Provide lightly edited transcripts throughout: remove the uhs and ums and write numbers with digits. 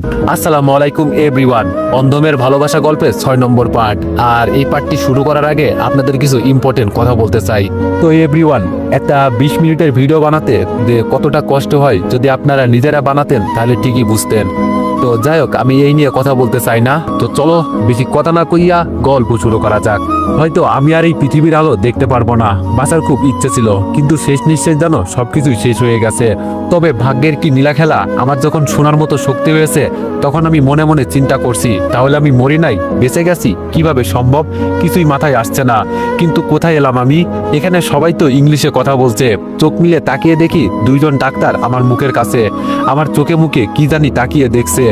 আসসালামু আলাইকুম এভরিওয়ান। অন্ধমের ভালোবাসা গল্পের 6 নম্বর পার্ট। আর এই পার্টটি শুরু করার আগে আপনাদের কিছু ইম্পর্টেন্ট কথা বলতে চাই। তো এভরিওয়ান, একটা 20 মিনিটের ভিডিও বানাতে যে কতটা কষ্ট হয় যদি আপনারা নিজেরা বানাতেন তাহলে ঠিকই বুঝতেন। তো যাই হোক, আমি এই নিয়ে কথা বলতে চাই না। তো চলো বেশি কথা না কইয়া গল্প শুরু করা যাক। হয়তো আমি আর এই পৃথিবীর আলো দেখতে পারবো না, বাঁচার খুব ইচ্ছে ছিল, কিন্তু শেষ নিশ্চয় জানো সবকিছুই শেষ হয়ে গেছে। তবে ভাগ্যের কি নীলা খেলা, আমার যখন শোনার মতো শক্তি হয়েছে তখন আমি মনে মনে চিন্তা করছি তাহলে আমি মরি নাই, বেঁচে গেছি কিভাবে সম্ভব, কিছুই মাথায় আসছে না। কিন্তু কোথায় এলাম আমি? এখানে সবাই তো ইংলিশে কথা বলছে। চোখ মিলে তাকিয়ে দেখি দুইজন ডাক্তার আমার মুখের কাছে, আমার চোখে মুখে কি জানি তাকিয়ে দেখছে।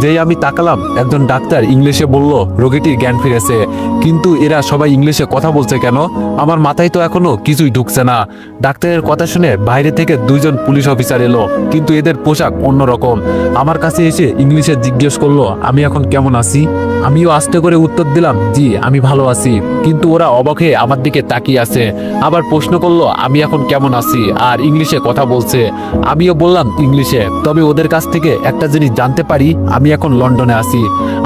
যেই আমি তাকালাম, একজন ডাক্তার ইংলিশে বলল রোগীটির জ্ঞান ফিরেছে। কিন্তু এরা সবাই ইংলিশে কথা বলছে কেন? আমার মাথায় তো এখনো কিছুই ঢুকছে না। ডাক্তারের কথা শুনে বাইরে থেকে দুইজন পুলিশ অফিসার এলো, কিন্তু এদের পোশাক অন্যরকম। আমার কাছে এসে ইংলিশে জিজ্ঞেস করলো আমি এখন কেমন আছি। আমিও আস্তে করে উত্তর দিলাম জি আমি ভালো আছি। কিন্তু ওরা অবাক হয়ে আমার দিকে তাকিয়ে আছে। আবার প্রশ্ন করলো আমি এখন কেমন আছি, আর ইংলিশে কথা বলছে। আমিও বললাম ইংলিশে। তবে ওদের কাছ থেকে একটা জিনিস জানতে পারি, আমি এখন লন্ডনে আছি।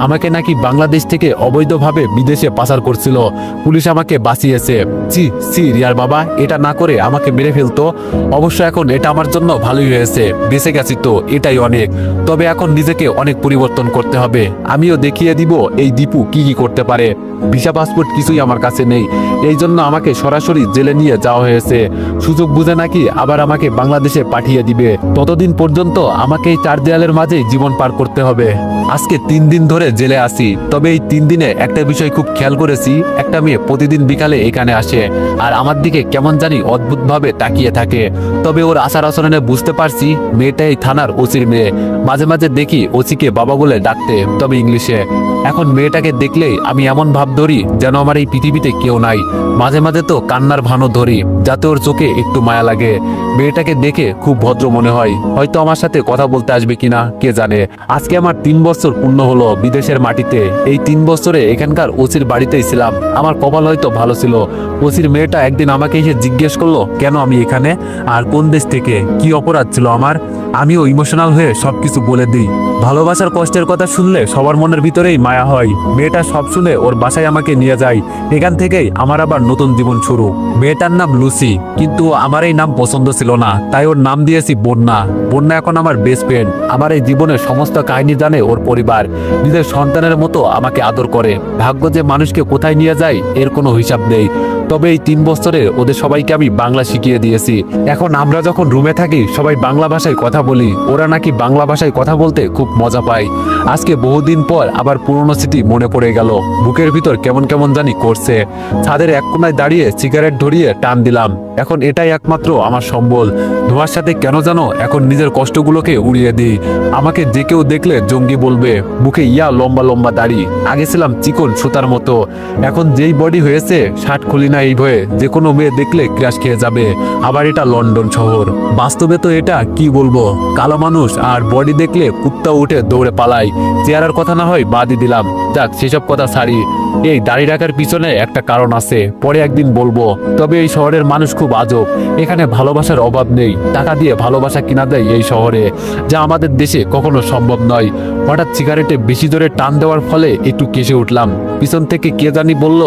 আমাকে নাকি বাংলাদেশ থেকে অবৈধভাবে বিদেশে পাচার করছিল, পুলিশ আমাকে বাঁচিয়েছে। জি জি রিয়ার বাবা, এটা না করে আমাকে মেরে ফেলতো। অবশ্য এখন এটা আমার জন্য ভালোই হয়েছে, বেঁচে গেছি তো এটাই অনেক। তবে এখন নিজেকে অনেক পরিবর্তন করতে হবে। আমিও দেখিয়ে দিব এই দীপু কি কি করতে পারে। ভিসা পাসপোর্ট কিছুই আমার কাছে নেই, এই জন্য আমাকে সরাসরি জেলে নিয়ে যাওয়া হয়েছে। সুযোগ বুঝে নাকি আবার আমাকে বাংলাদেশে পাঠিয়ে দিবে। ততদিন পর্যন্ত আমাকে এই 4 দেয়ালের মাঝেই জীবন পার করতে হবে। আজকে 3 দিন ধরে জেলে আছি। তবে এই 3 দিনে একটা বিষয় খুব খেয়াল করেছি, একটা মেয়ে প্রতিদিন বিকালে এখানে আসে আর আমার দিকে কেমন জানি অদ্ভুতভাবে তাকিয়ে থাকে। তবে ওর আচার আচরণে বুঝতে পারছি মেয়েটা এই থানার ওসির মেয়ে। মাঝে মাঝে দেখি ওসিকে বাবা বলে ডাকতে, তবে ইংলিশে। এখন মেয়েটাকে দেখলেই আমি এমন ভাব ধরি যেন আমার এই পৃথিবীতে কেউ নাই। মাঝে মাঝে তো কান্নার ভানও ধরি যাতে ওর চোখে একটু মায়া লাগে। মেয়েটাকে দেখে খুব ভদ্র মনে হয়, হয়তো আমার সাথে কথা বলতে আসবে কিনা কে জানে। আজকে আমার 3 বছর পূর্ণ হলো বিদেশের মাটিতে। এই 3 বছরে এখানকার ওসির বাড়িতেই ছিলাম। আমার কপাল হয়তো ভালো ছিল। ওসির মেয়েটা একদিন আমাকে এসে জিজ্ঞেস করলো কেন আমি এখানে, আর কোন দেশ থেকে, কি অপরাধ ছিল আমার। আমিও ইমোশনাল হয়ে সবকিছু বলে দিই। ভালোবাসার কষ্টের কথা শুনলে সবার মনের ভিতরেই মায়া হয়। মেয়েটা সব শুনে ওর বাসায় আমাকে নিয়ে যায়। এখান থেকেই আমার আবার নতুন জীবন শুরু। মেয়েটার নাম লুসি, কিন্তু আমার এই নাম পছন্দ ছিল না, তাই ওর নাম দিয়েছি বন্যা। বন্যা এখন আমার বেস্ট ফ্রেন্ড। আমার এই জীবনের সমস্ত কাহিনী জানে ওর পরিবার। নিজের সন্তানের মতো আমাকে আদর করে। ভাগ্য যে মানুষকে কোথায় নিয়ে যায় এর কোনো হিসাব নেই। তবে এই 3 বছরে ওদের সবাইকে আমি বাংলা শিখিয়ে দিয়েছি। এখন আমরা যখন রুমে থাকি সবাই বাংলা ভাষায় কথা বলি। ওরা নাকি বাংলা ভাষায় কথা বলতে খুব মজা পায়। আজকে বহুদিন পর আবার পুরনো স্মৃতি মনে পড়ে গেল। বুকের ভিতর কেমন কেমন জানি করছে। ছাদের এক কোনায় দাঁড়িয়ে সিগারেট ধরিয়ে টান দিলাম। এখন এটাই একমাত্র আমার সম্বল। ধোঁয়ার সাথে কেন জানো এখন নিজের কষ্টগুলোকে উড়িয়ে দিই। আমাকে যে কেউ দেখলে জঙ্গি বলবে। মুখে ইয়া লম্বা লম্বা দাড়ি। আগে ছিলাম চিকন সুতার মতো, এখন যেই বডি হয়েছে শার্ট খুলি না এই ভয়ে যে কোনো মেয়ে দেখলে ক্রাশ খেয়ে যাবে। আবার এটা লন্ডন শহর, বাস্তবে তো এটা কি বলবো, কালো মানুষ আর বডি দেখলে কুত্তা উঠে দৌড়ে পালাই। চেহারার কথা না হয় বাদই দিলাম, যাক সেসব কথা ছাড়ি। এই দাড়ি রাখার পিছনে একটা কারণ আছে, পরে একদিন বলবো। তবে এই শহরের মানুষ খুব আজব। এখানে ভালোবাসার অভাব নেই, টাকা দিয়ে ভালোবাসা কিনা দেয় এই শহরে, যা আমাদের দেশে কখনো সম্ভব নয়। হঠাৎ সিগারেটে বেশি জোরে টান দেওয়ার ফলে একটু কেসে উঠলাম। পিছন থেকে কে জানি বলল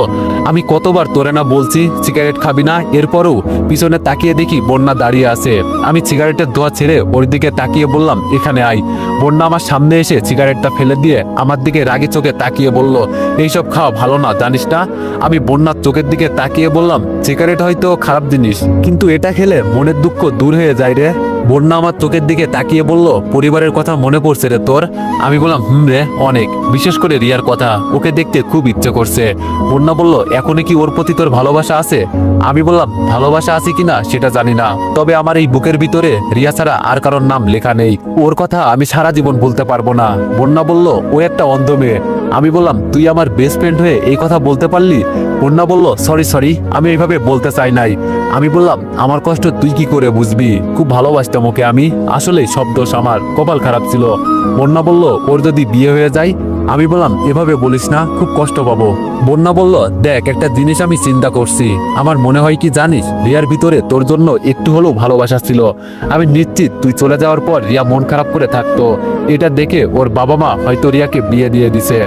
আমি কতবার তোরে না বলছি সিগারেট খাবি না, এরপরও পিছনে তাকিয়ে দেখি বন্যা দাঁড়িয়ে আছে। আমি সিগারেটের ধোঁয়া ছেড়ে ওর দিকে তাকিয়ে বললাম এখানে আয়। বন্যা আমার সামনে এসে সিগারেটটা ফেলে দিয়ে আমার দিকে রাগি চোখে তাকিয়ে বলল এইসব খাওয়া ভালো না জানিস না। আমি বন্যার চোখের দিকে তাকিয়ে বললাম সিগারেট হয়তো খারাপ জিনিস, কিন্তু এটা খেলে মনের দুঃখ দূর হয়ে যায় রে। বন্যা আমার চোখের দিকে তাকিয়ে বলল পরিবারের কথা মনে পড়ছে রে তোর। আমি বললাম রে অনেক, বিশেষ করে রিয়ার কথা, ওকে দেখতে খুব ইচ্ছে করছে। বন্যা বলল এখনই কি ওর প্রতি তোর ভালোবাসা আছে? আমি বললাম ভালোবাসা আছে কিনা সেটা জানি না, তবে আমার এই বুকের ভিতরে রিয়া ছাড়া আর কারোর নাম লেখা নেই। ওর কথা আমি সারা জীবন ভুলতে পারবো না। বন্যা বলল ও একটা অন্ধ মেয়ে। আমি বললাম তুই আমার বেস্ট ফ্রেন্ড হয়ে এই কথা বলতে পারলি? বন্যা বলল সরি, আমি এইভাবে বলতে চাই নাই। আমি বললাম আমার কষ্ট তুই কি করে বুঝবি, খুব ভালোবাসতাম ওকে আমি, আসলে সব দোষ আমার, কপাল খারাপ ছিল। বন্যা বলল ওর যদি বিয়ে হয়ে যায়? আমি বললাম এভাবে বলিস না, খুব কষ্ট পাবো। বন্যা বলল দেখ একটা জিনিস আমি চিন্তা করছি, আমার মনে হয় কি জানিস, রিয়ার ভিতরে তোর জন্য একটু হলেও ভালোবাসা ছিল। আমি নিশ্চিত তুই চলে যাওয়ার পর রিয়া মন খারাপ করে থাকতো। এটা দেখে ওর বাবা মা হয়তো রিয়াকে বিয়ে দিয়ে দিছে।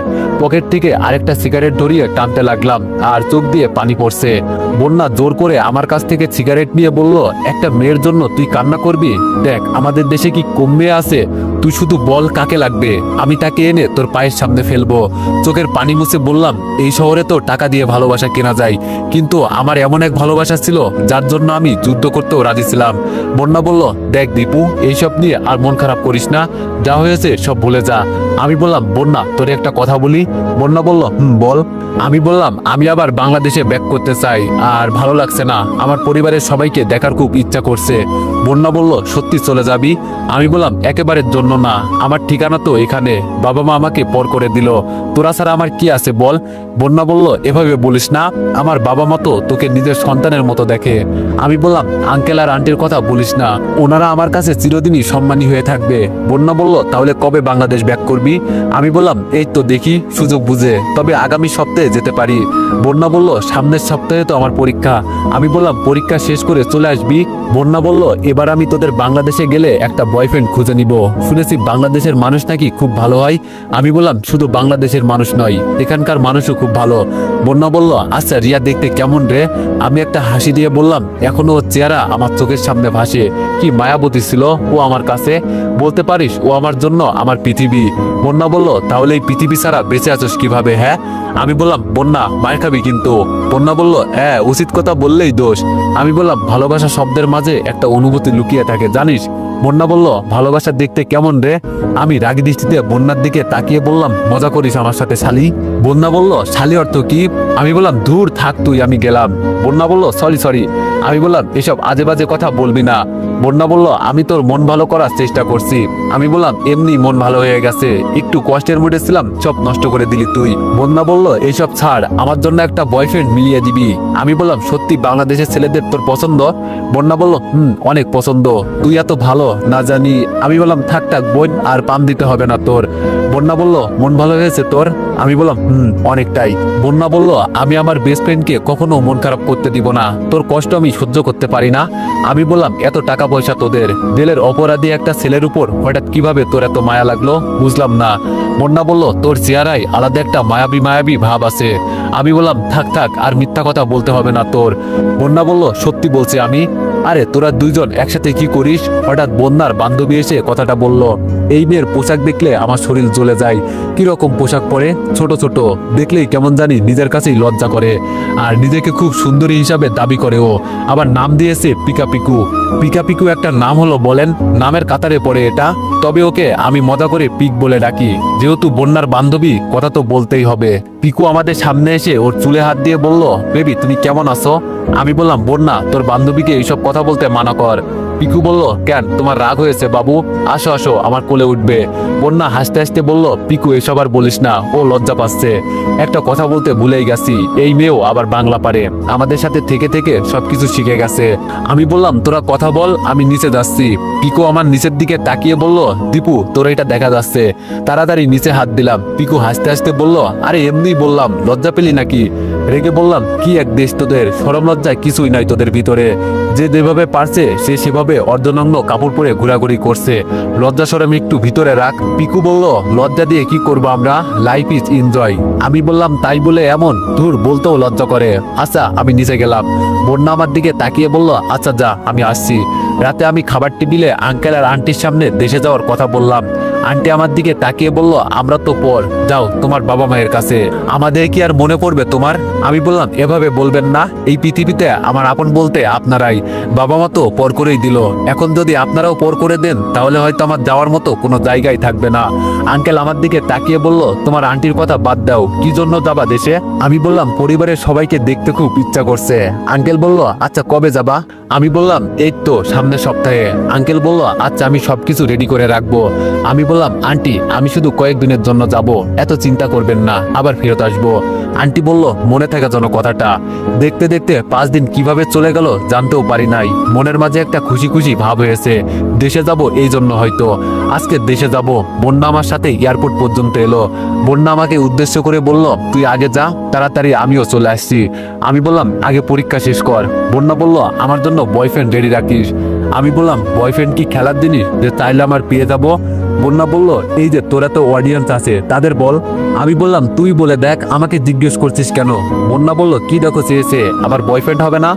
পকেট থেকে আরেকটা সিগারেট ধরিয়ে টানতে লাগলাম আর চোখ দিয়ে পানি পড়ছে। বন্যা জোর করে আমার কাছ থেকে সিগারেট নিয়ে বলল, একটা মেয়ের জন্য তুই কান্না করবি? দেখ আমাদের দেশে কি কম মেয়ে আছে? তুই শুধু বল কাকে লাগবে, আমি তাকে এনে তোর পায়ের সামনে ফেলবো। চোখের পানি মুছে বললাম, এই শহরে তো টাকা দিয়ে ভালোবাসা কেনা যায়, কিন্তু আমার এমন এক ভালোবাসা ছিল যার জন্য আমি যুদ্ধ করতেও রাজি ছিলাম। বন্যা বলল, দেখ দীপু, এইসব নিয়ে আর মন খারাপ করিস না, যা হয়েছে সব ভুলে যা। আমি বললাম, বন্যা তোরে একটা কথা বলি। বন্যা বলল, বল। আমি বললাম, আমি আবার বাংলাদেশে ব্যাক করতে চাই, আর ভালো লাগছে না, আমার পরিবারের সবাইকে দেখার খুব ইচ্ছা করছে। বন্যা বলল, সত্যি চলে যাবি? আমি বললাম, একেবারের জন্য না, আমার ঠিকানা তো এখানে, বাবা মা আমাকে পর করে দিল, তোরা ছাড়া আমার কি আছে বল। বন্যা বলল, এভাবে বলিস না, আমার বাবা মা তো তোকে নিজের সন্তানের মতো দেখে। আমি বললাম, আঙ্কেল আর আন্টির কথা বলিস না, ওনারা আমার কাছে চিরদিনই সম্মানী হয়ে থাকবে। বন্যা বলল, তাহলে কবে বাংলাদেশ ব্যাক করবি? আমি বললাম, এই তো দেখি সুযোগ বুঝে, তবে আগামী সপ্তাহে যেতে পারি। বন্যা বলল, সামনের সপ্তাহে তো আমার পরীক্ষা। আমি বললাম, পরীক্ষা শেষ করে চলে আসবি? বন্যা বলল, এবার আমি তোদের বাংলাদেশে গেলে একটা বয়ফ্রেন্ড খুঁজে নিব, শুনেছি বাংলাদেশের মানুষ নাকি খুব ভালো হয়। আমি বললাম, শুধু বাংলাদেশের মানুষ নয়, এখানকার মানুষও খুব ভালো। বন্যা বলল, আচ্ছা রিয়া দেখতে কেমন রে? আমি একটা হাসি দিয়ে বললাম, এখনো ওর চেহারা আমার চোখের সামনে ভাসে, কি মায়াবতী ছিল ও আমার কাছে, বলতে পারিস ও আমার জন্য আমার পৃথিবী। বন্যা বলল, তাহলে এই পৃথিবী ছাড়া বেঁচে আছিস কিভাবে? হ্যাঁ। আমি বললাম, বন্যা মায়ের খাবি কিন্তু। বন্যা বলল, হ্যাঁ, উচিত কথা বললেই দোষ। আমি বললাম, ভালোবাসা শব্দের মাঝে একটা অনুভূতি লুকিয়ে থাকে জানিস। বন্যা বলল, ভালোবাসা দেখতে কেমন রে? আমি রাগী দৃষ্টিতে বন্যার দিকে তাকিয়ে বললাম, মজা করিস আমার সাথে শালি? বন্যা বলল, শালি অর্থ কি? আমি বললাম, দূর থাক তুই, আমি গেলাম। বন্যা বলল, সরি। আমি বললাম, এসব আজে বাজে কথা বলবি না। বন্যা বলল, আমি তোর মন ভালো করার চেষ্টা করছি। আমি বললাম, এমনি মন ভালো হয়ে গেছে, একটু কষ্টের মুডে ছিলাম, সব নষ্ট করে দিলি তুই। বন্যা বলল, এইসব ছাড়, আমার জন্য একটা বয়ফ্রেন্ড মিলিয়ে দিবি। আমি বললাম, সত্যি বাংলাদেশের ছেলেদের তোর পছন্দ? বন্যা বলল, অনেক পছন্দ, তুই এত ভালো না জানি। আমি বললাম, থাক বোন, আর পাম দিতে হবে না তোর। বন্যা বলল, মন ভালো হয়েছে তোর? আমি বললাম, অনেকটাই। বন্যা বলল, আমি আমার বেস্ট ফ্রেন্ডকে কখনো মন খারাপ করতে দিব না, তোর কষ্ট আমি সহ্য করতে পারি না। আমি বললাম, এত টাকা পয়সা তোদের, দিলের অপরাধী একটা ছেলের উপর হঠাৎ কিভাবে তোর এত মায়া লাগলো বুঝলাম না। বন্যা বলল, তোর চেহারায় আলাদা একটা মায়াবী ভাব আছে। আমি বললাম, থাক, আর মিথ্যা কথা বলতে হবে না তোর। বন্যা বলল, সত্যি বলছি আমি। আরে তোরা দুইজন একসাথে কি করিস? হঠাৎ বন্যার বান্ধবী এসে কথাটা বলল। এই মেয়ের পোশাক দেখলে আমার শরীর জ্বলে যায়। কিরকম পোশাক পরে? ছোট দেখলেই কেমন জানি নিজের কাছেই লজ্জা করে, আর নিজেকে খুব সুন্দরী হিসাবে দাবি করে ও। আবার নাম দিয়েছে পিকাপিকু একটা নাম হলো বলেন? নামের কাতারে পড়ে এটা। তবে ওকে আমি মজা করে পিক বলে ডাকি, যেহেতু বন্যার বান্ধবী, কথা তো বলতেই হবে। পিকু আমাদের সামনে এসে ওর চুলে হাত দিয়ে বলল, বেবি তুমি কেমন আছো? আমি বললাম, বন্যা তোর বান্ধবীকে এইসব কথা বলতে মানা কর। পিকু বলল, কেন, তোমার রাগ হয়েছে বাবু? আসো আমার কোলে উঠবে। বন্যা হাসতে বলল, পিকু এসব আর বলিস না, ও লজ্জা পাচ্ছে। একটা কথা বলতে ভুলেই গেছি, এই মেয়েও আবার বাংলা পারে, আমাদের সাথে থেকে সবকিছু শিখে গেছে। আমি বললাম, তোরা কথা বল, আমি নিচে যাচ্ছি। পিকু আমার নিচের দিকে তাকিয়ে বলল, দীপু তোর এটা দেখা যাচ্ছে। তাড়াতাড়ি নিচে হাত দিলাম। পিকু হাসতে বলল, আরে এমনি বললাম, লজ্জা পেলি নাকি? রেগে বললাম, কি এক দেশ তোদের, শরম লজ্জা কিছুই নাই তোদের ভিতরে। যে যেভাবে পারছে সে সেভাবে অর্ধনগ্ন কাপড় পরে ঘোরাঘুরি করছে, লজ্জা শরম একটু ভিতরে রাখ। পিকু বলল, লজ্জা দিয়ে কি করবো আমরা, লাইফ ইজ এনজয়। আমি বললাম, তাই বলে এমন? ধুর, বলতেও লজ্জা করে। আচ্ছা আমি নিচে গেলাম। বন্যা আমার দিকে তাকিয়ে বলল, আচ্ছা যা, আমি আসছি। রাতে আমি খাবার টেবিলে আঙ্কেল আর আন্টির সামনে দেশে যাওয়ার কথা বললাম। আন্টি আমার দিকে তাকিয়ে বলল, আমরা তো পর, যাও তোমার বাবা মায়ের কাছে, আমাদের কি আর মনে পড়বে তোমার? আমি বললাম, এভাবে বলবেন না, এই পৃথিবীতে আমার আপন বলতে আপনারাই। বাবা মা তো পর করেই দিল, এখন যদি আপনারাও পর করে দেন তাহলে হয়তো আমার যাওয়ার মতো কোনো জায়গায় থাকবে না। আঙ্কেল আমার দিকে তাকিয়ে বলল, তোমার আন্টির কথা বাদ দাও, কি জন্য যাবা দেশে? আমি বললাম, পরিবারের সবাইকে দেখতে খুব ইচ্ছা করছে। আঙ্কেল বলল, আচ্ছা কবে যাবা? আমি বললাম, এই তো সামনের সপ্তাহে। আঙ্কেল বলল, আচ্ছা আমি সবকিছু রেডি করে রাখবো। আমি বললাম, আন্টি আমি শুধু কয়েকদিনের জন্য যাব, এত চিন্তা করবেন না, আবার ফেরত আসবো। আন্টি বলল, মনে থাকা যেন কথাটা। দেখতে 5 দিন কিভাবে চলে গেল জানতেও পারি নাই। মনের মাঝে একটা খুশি ভাব হয়েছে। দেশে যাব এই জন্য হয়তো। আজকে দেশে যাব। বন্যা আমার সাথে এয়ারপোর্ট পর্যন্ত এলো। বন্যা আমাকে উদ্দেশ্য করে বলল, তুই আগে যা, তাড়াতাড়ি আমিও চলে আসছি। আমি বললাম, আগে পরীক্ষা শেষ কর। বন্যা বলল, আমার জন্য বয়ফ্রেন্ড রেডি রাখিস। আমি বললাম, বয়ফ্রেন্ড কি খেলার জিনিস যে চাইলে আমার পেয়ে যাব? বন্যা বলল, এই যে তোরা তো অডিয়েন্স আছে, তাদের বল। আমি বললাম, তুই বলে দেখ, আমাকে জিজ্ঞেস করছিস কেন? বন্যা বলল, কি দেখো চেয়েছে, আমার বয়ফ্রেন্ড হবে না?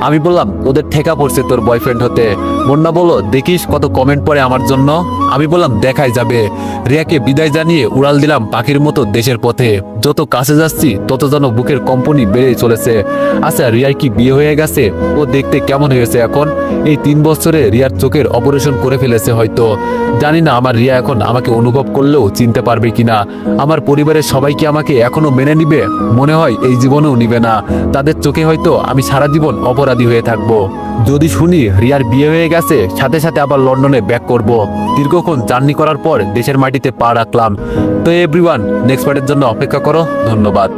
আমি বললাম, ওদের ঠেকা পড়ছে তোর বয়ফ্রেন্ড হতে। বন্যা বলল, দেখিস কত কমেন্ট পড়ে আমার জন্য। আমি বললাম, দেখাই যাবে। রিয়াকে বিদায় জানিয়ে উড়াল দিলাম পাখির মতো দেশের পথে। যত কাছে যাচ্ছি তত যেন বুকের কম্পনি বেড়ে চলেছে। আচ্ছা, রিয়ার কি বিয়ে হয়ে গেছে? ও দেখতে কেমন হয়েছে এখন? এই 3 বছরে রিয়ার চোখের অপারেশন করে ফেলেছে হয়তো। জানি না আমার রিয়া এখন আমাকে অনুভব করলেও চিনতে পারবে কিনা। আমার পরিবারের সবাই কি আমাকে এখনো মেনে নিবে? মনে হয় এই জীবনেও নিবে না। তাদের চোখে হয়তো আমি সারা জীবন অপরাধী হয়ে থাকবো। যদি শুনি রিয়ার বিয়ে হয়ে গেছে, সাথে সাথে আবার লন্ডনে ব্যাক করব। দীর্ঘক্ষণ জার্নি করার পর দেশের মাটিতে পা রাখলাম। তো এভরিওয়ান, নেক্সট পার্টের জন্য অপেক্ষা করো। ধন্যবাদ।